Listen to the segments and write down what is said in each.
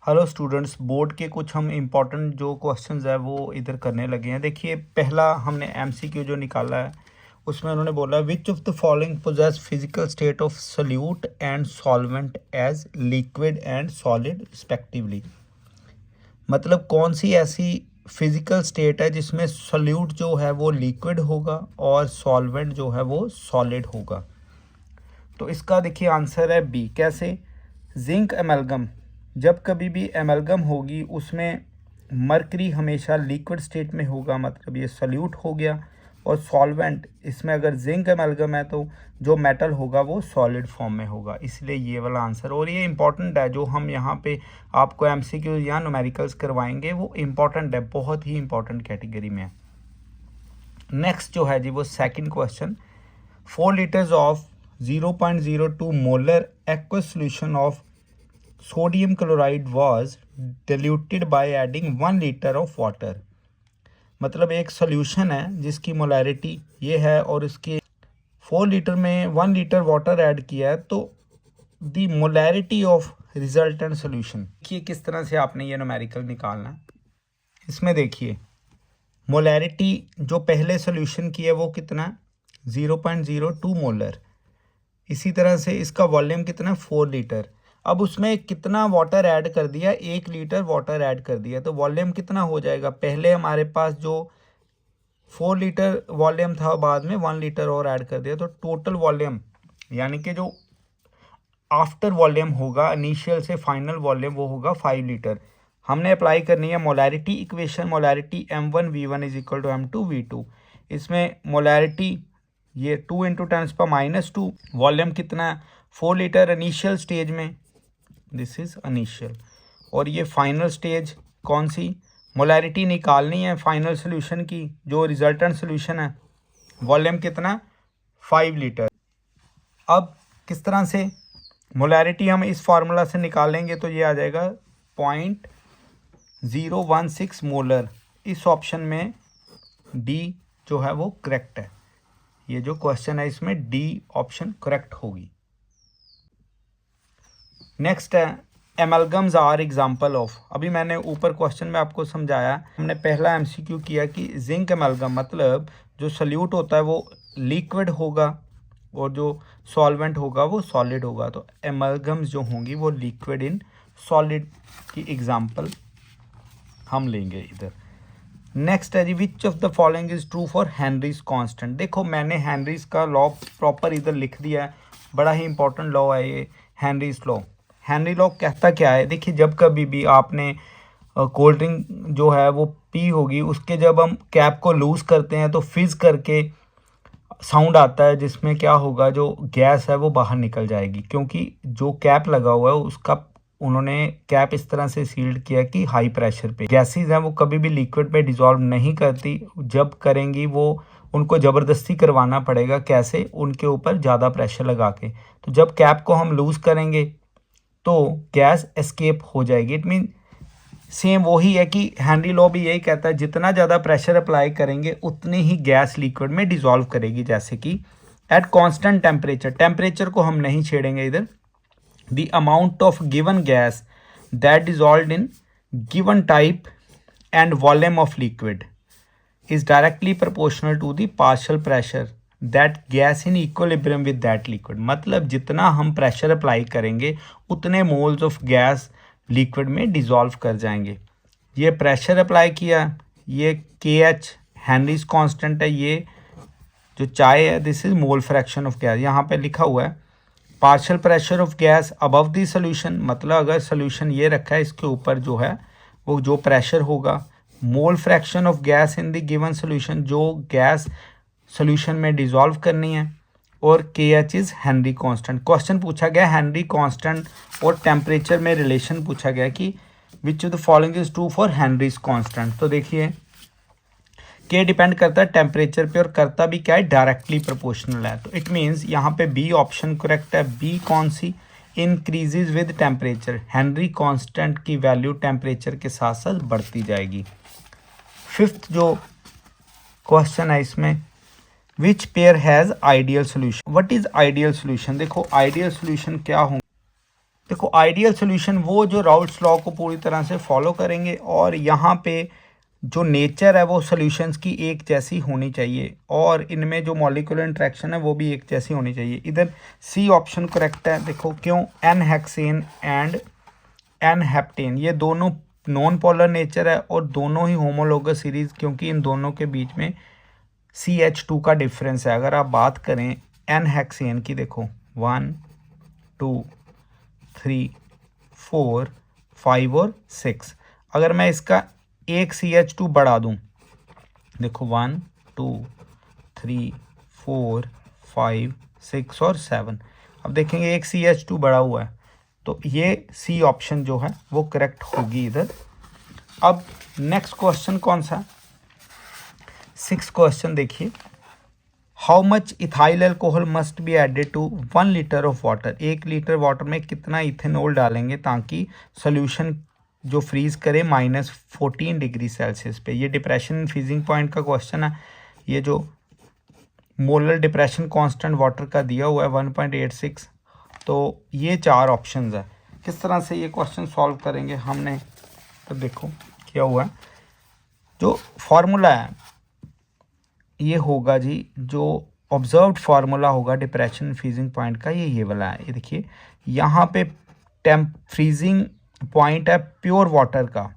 Hello students, board के कुछ हम इम्पोर्टेंट जो क्वेश्चंस है वो इधर करने लगे हैं। देखिए, पहला हमने एमसीक्यू जो निकाला है उसमें उन्होंने बोला which of the following poses physical state of solute and solvent as liquid and solid respectively. मतलब कौन सी ऐसी फिजिकल स्टेट है जिसमें सॉल्यूट जो है वो लिक्विड होगा और सॉल्वेंट जो है वो सॉलिड होगा। तो इसका देखिए आंसर है बी। कैसे? जिंक एमलगम, जब कभी भी एमलगम होगी उसमें मरकरी हमेशा लिक्विड स्टेट में होगा, मतलब ये सॉल्यूट हो गया। और सॉल्वेंट, इसमें अगर जिंक एमलगम है तो जो मेटल होगा वो सॉलिड फॉर्म में होगा, इसलिए ये वाला आंसर। और ये इंपॉर्टेंट है, जो हम यहाँ पे आपको एमसीक्यू या न्यूमेरिकल्स करवाएंगे वो इम्पॉर्टेंट है, बहुत ही इंपॉर्टेंट कैटेगरी में है। नेक्स्ट जो है जी वो second question, 4 litres of 0.02 molar aqueous solution of sodium chloride was diluted by adding 1 litre of water. मतलब एक सॉल्यूशन है जिसकी मोलैरिटी ये है और इसके 4 लीटर में 1 लीटर वाटर ऐड किया है, तो the molarity of resultant solution. देखिए किस तरह से आपने ये न्यूमेरिकल निकालना है। इसमें देखिए मोलैरिटी जो पहले सॉल्यूशन की है वो कितना है, 0.02 मोलर। इसी तरह से इसका वॉल्यूम कितना, 4 लीटर। अब उसमें कितना वाटर ऐड कर दिया, 1 लीटर वाटर ऐड कर दिया, तो वॉल्यूम कितना हो जाएगा। पहले हमारे पास जो 4 लीटर वॉल्यूम था, बाद में 1 लीटर और ऐड कर दिया, तो टोटल वॉल्यूम यानी कि जो आफ्टर वॉल्यूम होगा इनिशियल से फाइनल वॉल्यूम वो होगा 5 लीटर। हमने अप्लाई करनी है molarity equation, molarity m1v1 is equal to m2v2। इसमें मोलैरिटी ये 2 इंटू 10⁻², वॉल्यूम कितना है 4 लीटर इनिशियल स्टेज में, दिस इज इनिशियल। और ये फाइनल स्टेज कौन सी, मोलैरिटी निकालनी है फाइनल सोल्यूशन की, जो रिजल्टेंट सोल्यूशन है, वॉल्यूम कितना 5 लीटर। अब किस तरह से मोलैरिटी हम इस फार्मूला से निकालेंगे, तो ये आ जाएगा 0.016 मोलर। इस ऑप्शन में डी जो है वो करेक्ट है। ये जो क्वेश्चन है इसमें डी ऑप्शन करेक्ट होगी। नेक्स्ट है एमलगम्स आर एग्जाम्पल ऑफ। अभी मैंने ऊपर क्वेश्चन में आपको समझाया, हमने पहला एमसीक्यू किया कि जिंक एमलगम मतलब जो सल्यूट होता है वो लिक्विड होगा और जो सॉल्वेंट होगा वो सॉलिड होगा। तो एमलगम्स जो होंगी वो लिक्विड इन सॉलिड की एग्जाम्पल हम लेंगे इधर। नेक्स्ट है जी, which of the following is true for Henry's constant. देखो मैंने हेनरीज का लॉ प्रॉपर इधर लिख दिया है, बड़ा ही इंपॉर्टेंट लॉ है ये हेनरीज लॉ। हेनरी लॉ कहता क्या है, देखिए जब कभी भी आपने कोल्ड ड्रिंक जो है वो पी होगी, उसके जब हम कैप को लूज़ करते हैं तो फिज करके साउंड आता है, जिसमें क्या होगा जो गैस है वो बाहर निकल जाएगी, क्योंकि जो कैप लगा हुआ है उसका उन्होंने कैप इस तरह से सील्ड किया कि हाई प्रेशर पे गैसेस हैं वो कभी भी लिक्विड पे डिसॉल्व नहीं करती, जब करेंगी वो उनको ज़बरदस्ती करवाना पड़ेगा। कैसे? उनके ऊपर ज़्यादा प्रेशर लगा के। तो जब कैप को हम लूज़ करेंगे तो गैस एस्केप हो जाएगी। इट मीन सेम वही है कि हेनरी लॉ भी यही कहता है, जितना ज़्यादा प्रेशर अप्लाई करेंगे उतनी ही गैस लिक्विड में डिसॉल्व करेगी। जैसे कि एट कांस्टेंट टेम्परेचर, टेम्परेचर को हम नहीं छेड़ेंगे इधर, the amount of given gas that dissolved in given type and volume of liquid is directly proportional to the partial pressure that gas in equilibrium with that liquid। मतलब जितना हम pressure apply करेंगे उतने moles of gas liquid में dissolve कर जाएंगे। ये pressure apply किया, ये KH हेनरीज कांस्टेंट है, ये जो चाय है this is mole fraction of gas. यहाँ पे लिखा हुआ है partial pressure of gas above the solution, मतलब अगर सोल्यूशन ये रखा है इसके ऊपर जो है वो जो प्रेशर होगा, mole fraction of gas in the given solution, जो गैस सोल्यूशन में डिसॉल्व करनी है, और KH is Henry constant. Question पूछा गया हेनरी कांस्टेंट और टेम्परेचर में रिलेशन पूछा गया कि विच of the following is true for Henry's constant. तो देखिए K डिपेंड करता है टेम्परेचर पे और करता भी क्या है, डायरेक्टली प्रोपोर्शनल है। तो इट मीन्स यहाँ पे बी ऑप्शन करेक्ट है। बी कौन सी, increases with temperature, Henry constant की वैल्यू टेम्परेचर के साथ साथ बढ़ती जाएगी। फिफ्थ जो क्वेश्चन है इसमें, which pair has ideal solution. What is ideal solution. देखो आइडियल सोल्यूशन क्या होंगे, देखो आइडियल सोल्यूशन वो जो राउल्ट्स लॉ को पूरी तरह से फॉलो करेंगे और यहाँ पे जो नेचर है वो सॉल्यूशंस की एक जैसी होनी चाहिए और इनमें जो मॉलिक्यूलर इंटरेक्शन है वो भी एक जैसी होनी चाहिए। इधर सी ऑप्शन करेक्ट है। देखो क्यों, n hexane and n heptane ये दोनों नॉन पोलर नेचर है और दोनों ही होमोलोगस सीरीज, क्योंकि इन दोनों के बीच में CH2 का डिफरेंस है। अगर आप बात करें एन हेक्सेन की, देखो 1 2 3 4 5 और 6, अगर मैं इसका एक CH2 बढ़ा दूं, देखो 1 2 3 4 5 6 और 7, अब देखेंगे एक CH2 बढ़ा हुआ है, तो ये सी ऑप्शन जो है वो करेक्ट होगी इधर। अब नेक्स्ट क्वेश्चन कौन सा, 6 क्वेश्चन देखिए, how much ethyl alcohol must be added to 1 litre of water. 1 litre water में कितना इथेनॉल डालेंगे ताकि सोल्यूशन जो फ्रीज करे -14 डिग्री सेल्सियस पे। ये डिप्रेशन फ्रीजिंग पॉइंट का क्वेश्चन है। ये जो मोलर डिप्रेशन कांस्टेंट वाटर का दिया हुआ है 1.86, तो ये 4 ऑप्शंस है। किस तरह से ये क्वेश्चन सॉल्व करेंगे हमने, तो देखो क्या हुआ है, जो फॉर्मूला है ये होगा जी, जो ऑब्जर्व्ड फार्मूला होगा डिप्रेशन फ्रीजिंग पॉइंट का, ये वाला है। ये देखिए यहाँ पे टेम्प फ्रीजिंग पॉइंट है प्योर वाटर का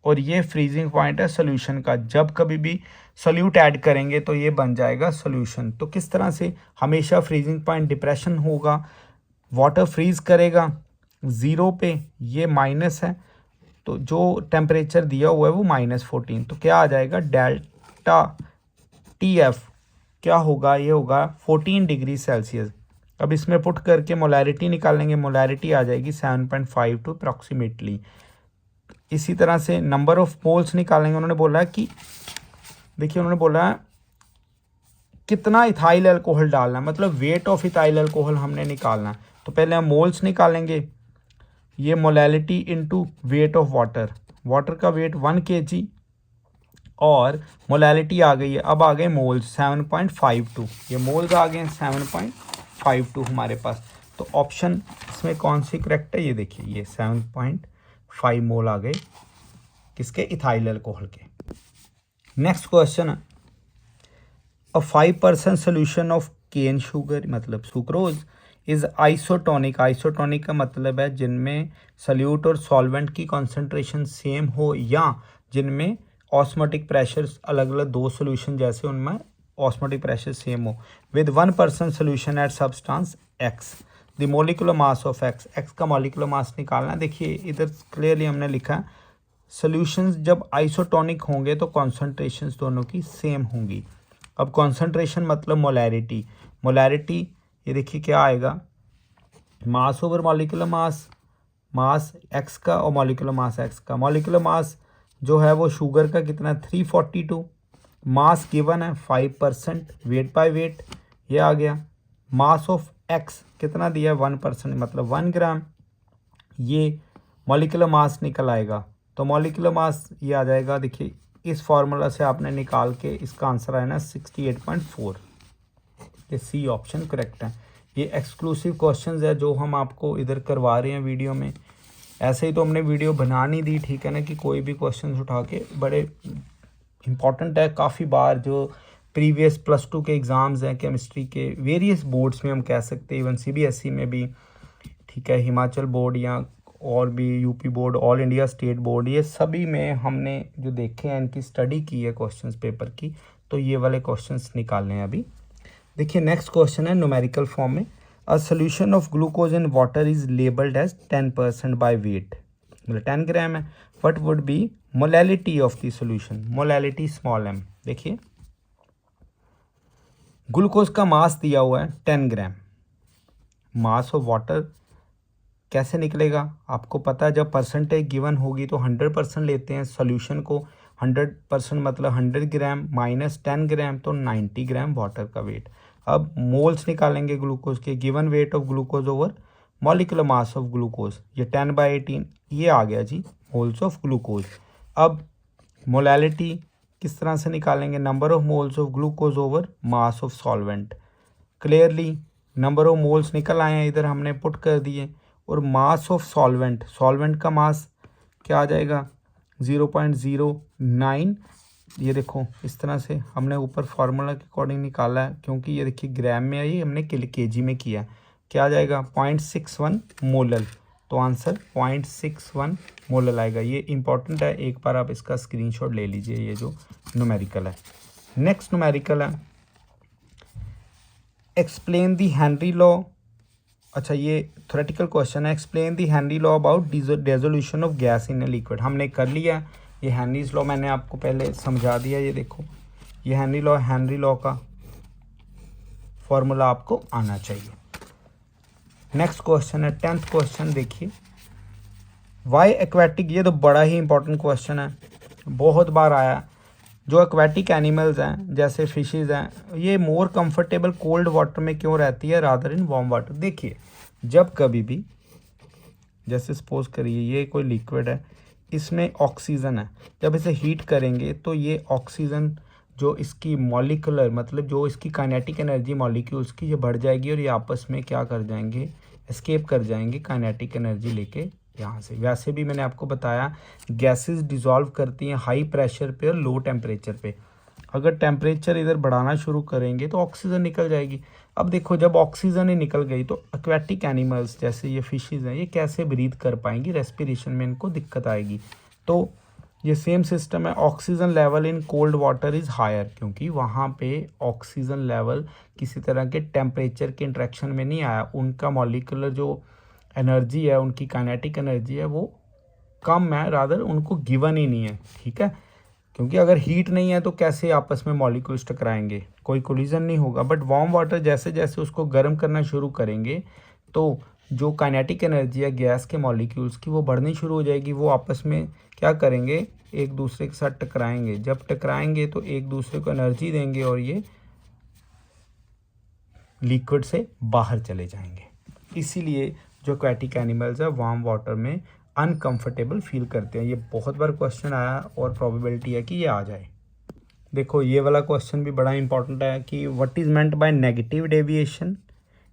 और ये फ्रीजिंग पॉइंट है सोल्यूशन का। जब कभी भी सोल्यूट ऐड करेंगे तो ये बन जाएगा सोल्यूशन। तो किस तरह से, हमेशा फ्रीजिंग पॉइंट डिप्रेशन होगा, वाटर फ्रीज करेगा 0 पे, ये माइनस है, तो जो टेम्परेचर दिया हुआ है वो -14, तो क्या आ जाएगा, डेल्टा TF क्या होगा, ये होगा 14 डिग्री सेल्सियस। अब इसमें पुट करके मोलैरिटी निकालेंगे, मोलैरिटी आ जाएगी 7.52 अप्रॉक्सीमेटली। इसी तरह से नंबर ऑफ मोल्स निकालेंगे। उन्होंने बोला कि, देखिए उन्होंने बोला कितना इथाइल अल्कोहल डालना है, मतलब वेट ऑफ इथाइल अल्कोहल हमने निकालना है। तो पहले हम मोल्स निकालेंगे, ये molarity into weight of water, water का वेट 1 kg और मोलैलिटी आ गई है। अब आ गए मोल्स 7.52, ये मोल्स आ गए 7.52 हमारे पास। तो ऑप्शन इसमें कौन सी करेक्ट है, ये देखिए ये 7.5 मोल आ गए किसके, इथाइल अल्कोहल के। नेक्स्ट क्वेश्चन है, अ 5% सोल्यूशन ऑफ केन शुगर मतलब सुक्रोज इज आइसोटोनिक। आइसोटोनिक का मतलब है जिनमें सल्यूट और सॉल्वेंट की कॉन्सेंट्रेशन सेम हो या जिनमें ऑस्मोटिक प्रेशर अलग अलग, 2 सोल्यूशन जैसे उनमें ऑस्मोटिक प्रेशर सेम हो, with 1% solution at substance X, the molecular mass of X. X का मोलिकुलर मास निकालना। देखिए इधर क्लियरली हमने लिखा सोल्यूशंस जब आइसोटोनिक होंगे तो कॉन्सेंट्रेशंस दोनों की सेम होंगी। अब कॉन्सेंट्रेशन मतलब मोलैरिटी, मोलैरिटी ये देखिए क्या आएगा, मास ओवर मोलिकुलर मास, मास एक्स का और मोलिकुलर मास एक्स का। मोलिकुलर मास जो है वो शुगर का कितना 342, मास गिवन है 5%, वेट बाय वेट ये आ गया। मास ऑफ एक्स कितना दिया है 1%, मतलब 1 ग्राम, ये मॉलिक्यूलर मास निकल आएगा। तो मॉलिक्यूलर मास ये आ जाएगा, देखिए इस फार्मूला से आपने निकाल के इसका आंसर आया ना 68.4। ये सी ऑप्शन करेक्ट है। ये एक्सक्लूसिव क्वेश्चंस है जो हम आपको इधर करवा रहे हैं वीडियो में। ऐसे ही तो हमने वीडियो बना नहीं दी, ठीक है ना, कि कोई भी क्वेश्चन उठा के, बड़े इंपॉर्टेंट है। काफ़ी बार जो प्रीवियस +2 के एग्ज़ाम्स हैं केमिस्ट्री के वेरियस बोर्ड्स में, हम कह सकते हैं इवन CBSE में भी, ठीक है, हिमाचल बोर्ड या और भी UP board, all India state board, ये सभी में हमने जो देखे हैं, इनकी स्टडी की है क्वेश्चंस पेपर की, तो ये वाले क्वेश्चंस निकालने हैं अभी। देखिए नेक्स्ट क्वेश्चन है न्यूमेरिकल फॉर्म में, a solution of glucose in water is labelled as 10% by weight, मतलब 10 ग्राम है। What would be molality of the solution, molality small m। देखिए ग्लूकोज का मास दिया हुआ है 10 ग्राम, मास ऑफ वाटर कैसे निकलेगा आपको पता है, जब परसेंटेज गिवन होगी तो 100% लेते हैं सोल्यूशन को। 100% मतलब 100 ग्राम माइनस 10 ग्राम तो 90 ग्राम वाटर का वेट। अब मोल्स निकालेंगे ग्लूकोज के, given weight of glucose over molecular mass of glucose, ये 10/18 ये आ गया जी मोल्स ऑफ ग्लूकोज। अब मोलैलिटी किस तरह से निकालेंगे, number of moles of glucose over mass of solvent. Clearly number of moles निकल आए हैं, इधर हमने पुट कर दिए और मास ऑफ सॉल्वेंट, सॉल्वेंट का मास क्या आ जाएगा 0.09। ये देखो इस तरह से हमने ऊपर फार्मूला के अकॉर्डिंग निकाला है, क्योंकि ये देखिए ग्राम में आई, हमने केजी में किया। क्या आ जाएगा 0.61 मोलल। तो आंसर 0.61 मोलल आएगा। ये इंपॉर्टेंट है, एक बार आप इसका स्क्रीनशॉट ले लीजिए, ये जो न्यूमेरिकल है। नेक्स्ट न्यूमेरिकल है एक्सप्लेन दी हेनरी लॉ। अच्छा, ये थ्योरेटिकल क्वेश्चन है। Explain the Henry law about dissolution of gas in a liquid. हमने कर लिया ये हेनरीज लॉ, मैंने आपको पहले समझा दिया। ये देखो ये हेनरी लॉ का फॉर्मूला आपको आना चाहिए। नेक्स्ट क्वेश्चन है 10th क्वेश्चन, देखिए वाई एक्वेटिक। ये तो बड़ा ही इंपॉर्टेंट क्वेश्चन है, बहुत बार आया। जो एक्वेटिक एनिमल्स हैं जैसे फिशेस हैं, ये मोर कंफर्टेबल कोल्ड वाटर में क्यों रहती है रादर इन वार्म वाटर। देखिए जब कभी भी, जैसे सपोज करिए ये कोई लिक्विड है, इसमें ऑक्सीजन है, जब इसे हीट करेंगे तो ये ऑक्सीजन जो इसकी मॉलिक्यूलर मतलब जो इसकी काइनेटिक एनर्जी मॉलिक्यूल्स की, ये बढ़ जाएगी और ये आपस में क्या कर जाएंगे, एस्केप कर जाएंगे काइनेटिक एनर्जी लेके यहाँ से। वैसे भी मैंने आपको बताया गैसेस डिज़ोल्व करती हैं हाई प्रेशर पे और लो टेम्परेचर पे। अगर टेम्परेचर इधर बढ़ाना शुरू करेंगे तो ऑक्सीजन निकल जाएगी। अब देखो जब ऑक्सीजन ही निकल गई तो एक्वेटिक एनिमल्स जैसे ये फिशेज हैं, ये कैसे ब्रीथ कर पाएंगी, रेस्पिरेशन में इनको दिक्कत आएगी। तो ये सेम सिस्टम है। Oxygen level in cold water is higher, क्योंकि वहाँ पे ऑक्सीजन लेवल किसी तरह के टेम्परेचर के इंट्रैक्शन में नहीं आया, उनका मॉलिक्यूलर जो एनर्जी है, उनकी काइनेटिक एनर्जी है, वो कम है, रादर उनको गिवन ही नहीं है। ठीक है, क्योंकि अगर हीट नहीं है तो कैसे आपस में मॉलिक्यूल्स टकराएंगे, कोई कोलिजन नहीं होगा। बट वार्म वाटर जैसे जैसे उसको गर्म करना शुरू करेंगे तो जो काइनेटिक एनर्जी है गैस के मॉलिक्यूल्स की, वो बढ़नी शुरू हो जाएगी। वो आपस में क्या करेंगे, एक दूसरे के साथ टकराएंगे। जब टकराएंगे तो एक दूसरे को एनर्जी देंगे और ये लिक्विड से बाहर चले जाएंगे। इसीलिए जो एक्वेटिक एनिमल्स है वार्म वाटर में अनकंफर्टेबल फील करते हैं। ये बहुत बार क्वेश्चन आया और प्रोबेबिलिटी है कि ये आ जाए। देखो ये वाला क्वेश्चन भी बड़ा इंपॉर्टेंट है कि what is meant by negative deviation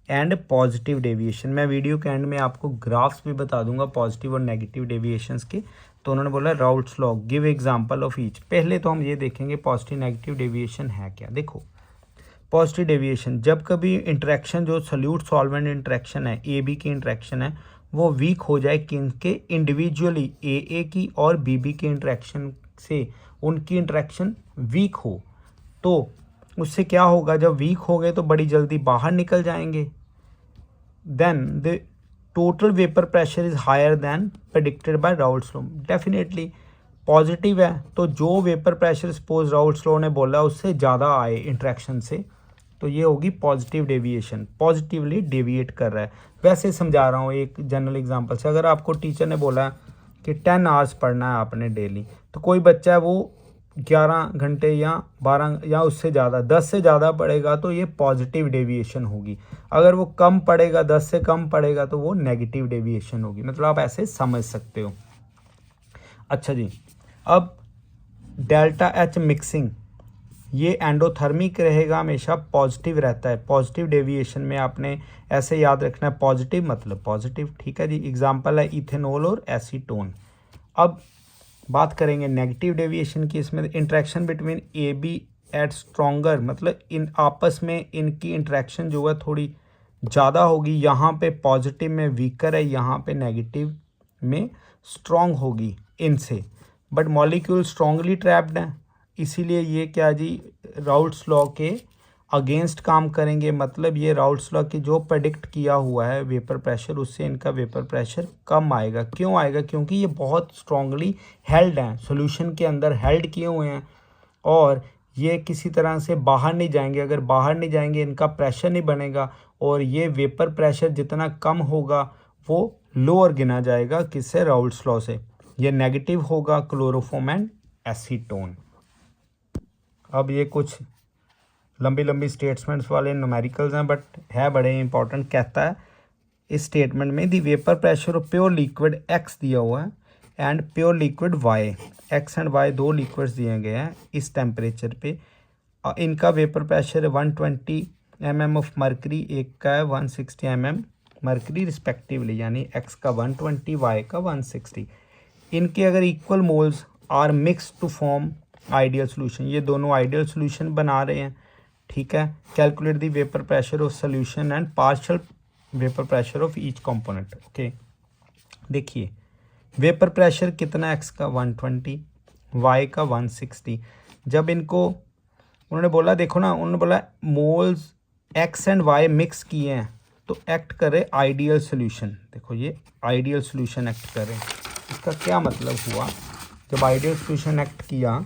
and positive deviation. मैं वीडियो के एंड में आपको ग्राफ्स भी बता दूंगा पॉजिटिव और नेगेटिव डेविएशंस के। तो उन्होंने बोला Raoult's law, give example of each. पहले तो हम ये देखेंगे पॉजिटिव नेगेटिव डेविएशन है क्या। देखो पॉजिटिव डेविएशन, जब कभी इंटरेक्शन जो सॉल्यूट सॉल्वेंट इंटरेक्शन है, ए बी की इंटरेक्शन है, वो वीक हो जाए किनके, इंडिविजुअली ए की और बी की इंटरेक्शन से, उनकी इंटरेक्शन वीक हो, तो उससे क्या होगा, जब वीक हो गए तो बड़ी जल्दी बाहर निकल जाएंगे। Then the total vapour pressure is higher than predicted by Raoult's law. Definitely positive है तो जो vapour pressure suppose Raoult's law ने बोला उससे ज़्यादा आए इंट्रैक्शन से, तो ये होगी पॉजिटिव डेविएशन, पॉजिटिवली डेविएट कर रहा है। वैसे समझा रहा हूँ एक जनरल एग्जांपल से। अगर आपको टीचर ने बोला कि 10 आवर्स पढ़ना है आपने डेली, तो कोई बच्चा है वो 11 घंटे या 12 या उससे ज़्यादा 10 से ज़्यादा पढ़ेगा तो ये पॉजिटिव डेविएशन होगी। अगर वो कम पढ़ेगा, 10 से कम पढ़ेगा, तो वो नेगेटिव डेविएशन होगी। मतलब आप ऐसे समझ सकते हो। अच्छा जी, अब डेल्टा एच मिक्सिंग, ये एंडोथर्मिक रहेगा, हमेशा पॉजिटिव रहता है। पॉजिटिव डेविएशन में आपने ऐसे याद रखना है, पॉजिटिव मतलब पॉजिटिव। ठीक है जी, एग्जांपल है इथेनॉल और एसीटोन। अब बात करेंगे नेगेटिव डेविएशन की। इसमें interaction between A B at stronger, मतलब इन आपस में इनकी इंट्रैक्शन जो है थोड़ी ज़्यादा होगी। यहाँ पे पॉजिटिव में वीकर है, यहाँ पे नेगेटिव में स्ट्रॉन्ग होगी इनसे, बट मॉलिक्यूल स्ट्रॉन्गली ट्रैप्ड हैं। इसीलिए ये क्या जी, राउल्ट्स लॉ के अगेंस्ट काम करेंगे। मतलब ये राउल्ट्स लॉ की जो प्रेडिक्ट किया हुआ है वेपर प्रेशर, उससे इनका वेपर प्रेशर कम आएगा। क्यों आएगा, क्योंकि ये बहुत स्ट्रांगली हेल्ड हैं, सॉल्यूशन के अंदर हेल्ड किए हुए हैं और ये किसी तरह से बाहर नहीं जाएंगे। अगर बाहर नहीं जाएंगे इनका प्रेशर नहीं बनेगा और ये वेपर प्रेशर जितना कम होगा वो लोअर गिना जाएगा। किससे, राउल्ट्स लॉ से। ये नेगेटिव होगा क्लोरोफॉर्म एंड एसीटोन। अब ये कुछ लंबी लंबी स्टेटमेंट्स वाले न्यूमेरिकल्स हैं, बट है बड़े इंपॉर्टेंट। कहता है इस स्टेटमेंट में the vapour pressure of pure liquid X दिया हुआ है and pure liquid Y, X and Y दो लिक्विड्स दिए गए हैं इस टेम्परेचर पे। इनका वेपर प्रेशर है 120 mm ऑफ मर्करी, एक का है 160 mm मरकरी रिस्पेक्टिवली, यानी x का 120 y का 160। इनके अगर equal moles are mix to form ideal solution, ये दोनों आइडियल सोल्यूशन बना रहे हैं, ठीक है। Calculate the vapour pressure of solution and partial vapour pressure of each component. Okay, देखिए वेपर प्रेशर कितना, x का 120 y का 160। जब इनको उन्होंने बोला, देखो ना, उन्होंने बोला moles x and y mix किए हैं तो एक्ट करे आइडियल सोल्यूशन। देखो ये आइडियल सोल्यूशन एक्ट करे, इसका क्या मतलब हुआ, जब आइडियल सोल्यूशन एक्ट किया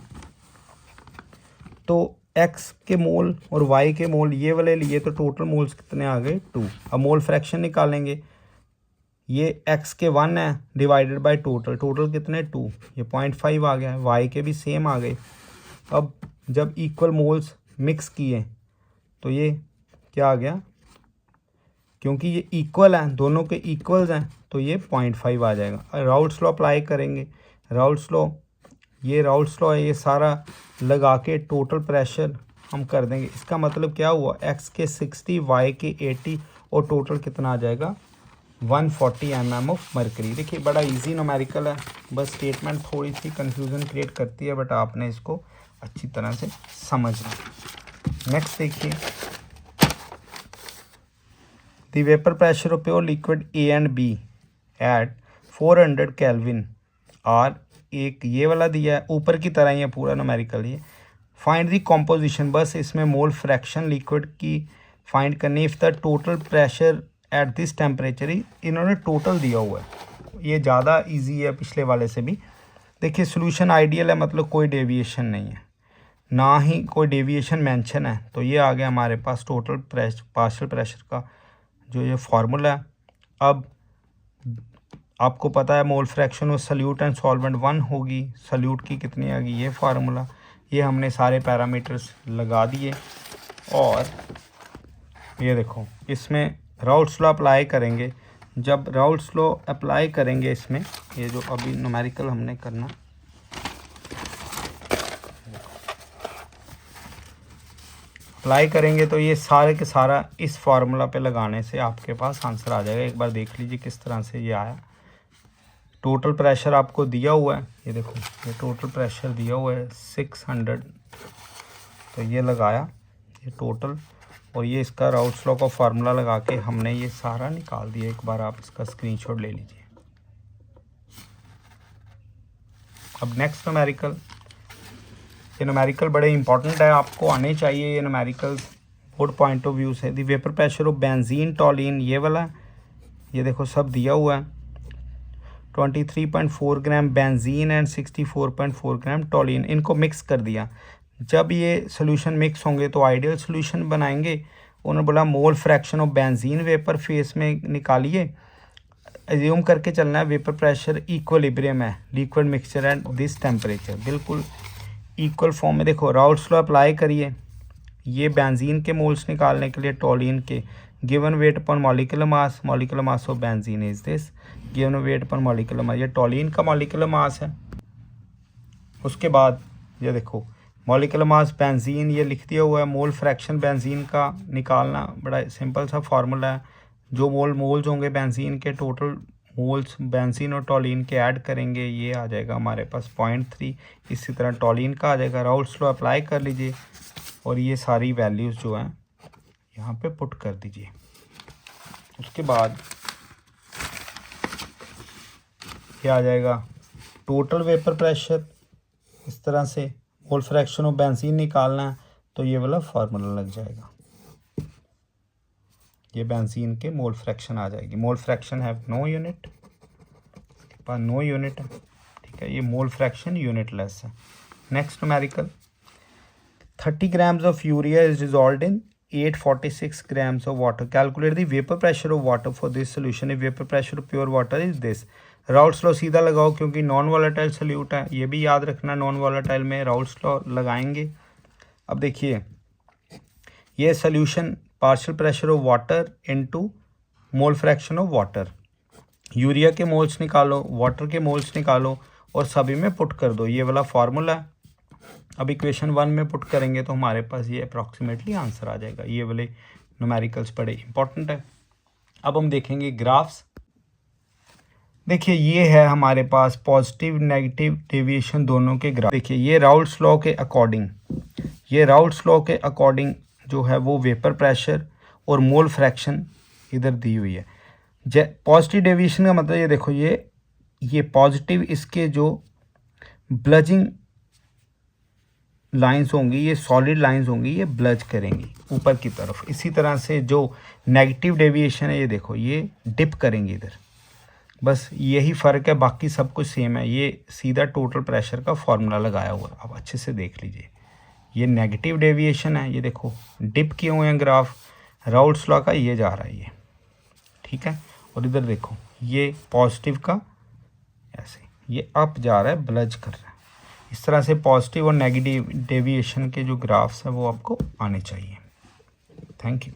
तो x के मोल और y के मोल ये वाले लिए तो टोटल मोल्स कितने आ गए 2। अब मोल फ्रैक्शन निकालेंगे, ये x के 1 है डिवाइडेड बाय टोटल, टोटल कितने 2, ये 0.5 आ गया, y के भी सेम आ गए। अब जब इक्वल मोल्स मिक्स किए तो ये क्या आ गया, क्योंकि ये इक्वल हैं, दोनों के इक्वल्स हैं तो ये 0.5 आ जाएगा। राउल्ट्स लॉ अप्लाई करेंगे, राउल्ट्स लॉ, ये राउल्ट्स लॉ है, ये सारा लगा के टोटल प्रेशर हम कर देंगे। इसका मतलब क्या हुआ, x के 60 y के 80 और टोटल कितना आ जाएगा 140 mm ऑफ मरकरी। देखिए बड़ा इजी न्यूमेरिकल है, बस स्टेटमेंट थोड़ी सी कंफ्यूजन क्रिएट करती है, बट आपने इसको अच्छी तरह से समझना। नेक्स्ट देखिए, the vapour pressure of pure liquid A and B at 400 kelvin are, एक ये वाला दिया है ऊपर की तरह, ये पूरा न्यूमेरिकल। ये फाइंड द कॉम्पोजिशन, बस इसमें मोल फ्रैक्शन लिक्विड की फाइंड करनी। If the total pressure at this temperature, इन्होंने टोटल दिया हुआ है, ये ज़्यादा इजी है पिछले वाले से भी। देखिए सोल्यूशन आइडियल है, मतलब कोई डेविएशन नहीं है, ना ही कोई डेविएशन मेंशन है, तो ये आ गया हमारे पास टोटल पार्शियल प्रेशर का जो ये फार्मूला है। अब आपको पता है mole fraction of solute and solvent 1 होगी, सल्यूट की कितनी आ गई, ये फार्मूला, ये हमने सारे पैरामीटर्स लगा दिए। और ये देखो इसमें राउल्ट्स लॉ अप्लाई करेंगे, जब राउल्ट्स लॉ अप्लाई करेंगे इसमें, ये जो अभी न्यूमेरिकल हमने करना, अप्लाई करेंगे तो ये सारे के सारा इस फार्मूला पे लगाने से आपके पास आंसर आ जाएगा। एक बार देख लीजिए किस तरह से ये आया। टोटल प्रेशर आपको दिया हुआ है, ये देखो ये टोटल प्रेशर दिया हुआ है 600, तो ये लगाया ये टोटल, और ये इसका राउल्ट्स लॉ का फार्मूला लगा के हमने ये सारा निकाल दिया। एक बार आप इसका स्क्रीनशॉट ले लीजिए। अब नेक्स्ट न्यूमेरिकल, ये न्यूमेरिकल बड़े इंपॉर्टेंट है, आपको आने चाहिए ये numerical board point of view से। The vapour pressure of benzene toluene, ये वाला, ये देखो सब दिया हुआ है, 23.4 ग्राम बेंजीन एंड 64.4 ग्राम टॉलिन, इनको मिक्स कर दिया। जब ये सोल्यूशन मिक्स होंगे तो आइडियल सोल्यूशन बनाएंगे। उन्होंने बोला mole fraction of benzene vapour face में निकालिए, एज्यूम करके चलना है वेपर प्रेशर इक्विलिब्रियम है liquid mixture at this temperature, बिल्कुल इक्वल फॉर्म में। देखो राउल्ट्स लॉ अप्लाई करिए, ये बेंजीन के मोल्स निकालने के लिए टॉलिन के, गिवन वेट पर molecular mass of benzene is this, given weight पर मॉलिक्यूलर मास, ये टॉलिन का मॉलिक्यूलर मास है। उसके बाद ये देखो मॉलिक्यूलर मास बेंजीन ये लिख दिया हुआ है, मोल फ्रैक्शन बेंजीन का निकालना बड़ा सिंपल सा फार्मूला है। जो मोल्स होंगे बेंजीन के, टोटल मोल्स बेंजीन और टॉलिन के ऐड करेंगे, ये आ जाएगा हमारे पास 0.3। इसी तरह टॉलिन का आ जाएगा। राउल्ट्स लॉ अप्लाई कर लीजिए और ये सारी वैल्यूज़ जो हैं यहाँ पे पुट कर दीजिए। उसके बाद क्या आ जाएगा, टोटल वेपर प्रेशर, इस तरह से मोल फ्रैक्शन ऑफ बेंजीन निकालना है तो ये वाला फार्मूला लग जाएगा, ये बेंजीन के मोल फ्रैक्शन आ जाएगी। Mole fraction have no unit, इसके पास नो यूनिट है, ठीक है, ये मोल फ्रैक्शन यूनिट लेस है। Next numerical, 30 grams of urea is dissolved in 846 grams of water. Calculate the vapor pressure of water for this solution if vapor pressure of pure water is this. Raoult's law सीधा लगाओ क्योंकि non volatile solute है, ये भी याद रखना, non volatile में Raoult's law लगाएंगे। अब देखिए ये solution partial pressure of water into mole fraction of water, urea के मोल्स निकालो, वाटर के मोल्स निकालो और सभी में पुट कर दो, ये वाला फार्मूला। अब इक्वेशन 1 में पुट करेंगे तो हमारे पास ये अप्रॉक्सीमेटली आंसर आ जाएगा। ये वाले न्यूमेरिकल्स बड़े इंपॉर्टेंट है। अब हम देखेंगे ग्राफ्स। देखिए ये है हमारे पास पॉजिटिव नेगेटिव डेविएशन दोनों के ग्राफ। देखिए ये राउल्ट्स लॉ के अकॉर्डिंग, ये राउल्ट्स लॉ के अकॉर्डिंग जो है वो वेपर प्रेशर और मोल फ्रैक्शन इधर दी हुई है। पॉजिटिव डेविएशन का मतलब ये देखो, ये पॉजिटिव, इसके जो ब्लजिंग लाइंस होंगी, ये सॉलिड लाइंस होंगी, ये ब्लज करेंगी ऊपर की तरफ। इसी तरह से जो नेगेटिव डेविएशन है, ये देखो ये डिप करेंगे इधर। बस यही फ़र्क है, बाकी सब कुछ सेम है। ये सीधा टोटल प्रेशर का फॉर्मूला लगाया हुआ है, अब अच्छे से देख लीजिए। ये नेगेटिव डेविएशन है, ये देखो डिप किए हुए हैं ग्राफ, राउल्ट्स लॉ का ये जा रहा है ये, ठीक है। और इधर देखो ये पॉजिटिव का ऐसे ये अप जा रहा है, ब्लज कर रहा है। इस तरह से पॉजिटिव और नेगेटिव डेविएशन के जो ग्राफ्स हैं वो आपको आने चाहिए। Thank you.